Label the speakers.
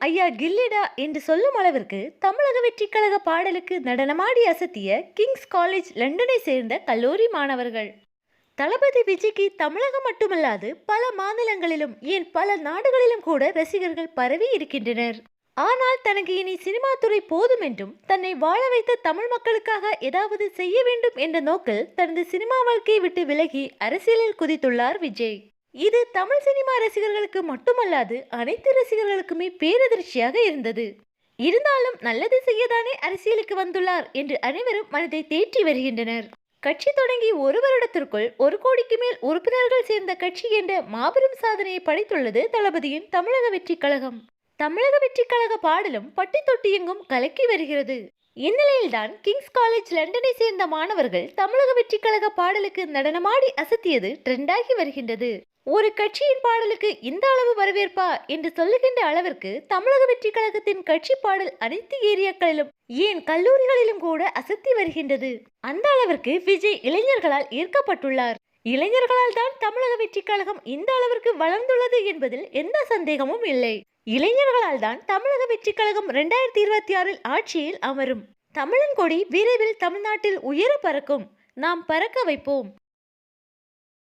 Speaker 1: ஐயா கில்லிடா என்று சொல்லும் அளவிற்கு தமிழக வெற்றிக் கழக பாடலுக்கு நடனமாடி அசத்திய கிங்ஸ் காலேஜ் லண்டனை சேர்ந்த கல்லூரி மாணவர்கள். தளபதி விஜய்க்கு தமிழகம் மட்டுமல்லாது பல மாநிலங்களிலும் ஏன் பல நாடுகளிலும் கூட ரசிகர்கள் பரவி இருக்கின்றனர். ஆனால் தனக்கு இனி சினிமா துறை போதும் என்றும் தன்னை வாழ வைத்த தமிழ் மக்களுக்காக ஏதாவது செய்ய வேண்டும் என்ற நோக்கில் தனது சினிமா வாழ்க்கையை விட்டு விலகி அரசியலில் குதித்துள்ளார் விஜய். இது தமிழ் சினிமா ரசிகர்களுக்கு மட்டுமல்லாது அனைத்து ரசிகர்களுக்குமே பேரதிர்ச்சியாக இருந்தது. இருந்தாலும் நல்லது செய்யதானே அரசியலுக்கு வந்துள்ளார் என்று அனைவரும் மனதை தேற்றி வருகின்றனர். கட்சி தொடங்கி ஒரு வருடத்திற்குள் 1 கோடிக்கு மேல் உறுப்பினர்கள் சேர்ந்த கட்சி என்ற மாபெரும் சாதனையை படைத்துள்ளது தளபதியின் தமிழக வெற்றிக் கழகம். தமிழக வெற்றிக் கழக பாடலும் பட்டி தொட்டி எங்கும் கலக்கி வருகிறது. இந்நிலையில்தான் கிங்ஸ் காலேஜ் லண்டனை சேர்ந்த மாணவர்கள் தமிழக வெற்றிக் கழக பாடலுக்கு நடனமாடி அசத்தியது ட்ரெண்டாகி வருகின்றது. ஒரு கட்சியின் பாடலுக்கு இந்த அளவு வரவேற்பா என்று சொல்லுகின்ற அளவிற்கு தமிழக வெற்றிக் கழகத்தின் கட்சி பாடல் அனைத்து ஏரியாக்களிலும் ஏன் கல்லூரிகளிலும் கூட அசத்தி வருகின்றது. அந்த அளவிற்கு விஜய் இளைஞர்களால் ஈர்க்கப்பட்டுள்ளார். இளைஞர்களால் தான் தமிழக வெற்றிக் கழகம் இந்த அளவிற்கு வளர்ந்துள்ளது என்பதில் எந்த சந்தேகமும் இல்லை. இளைஞர்களால் தான் தமிழக வெற்றிக் கழகம் 2026 ஆட்சியில் அமரும். தமிழன் கொடி விரைவில் தமிழ்நாட்டில் உயர பறக்கும். நாம் பறக்க வைப்போம்.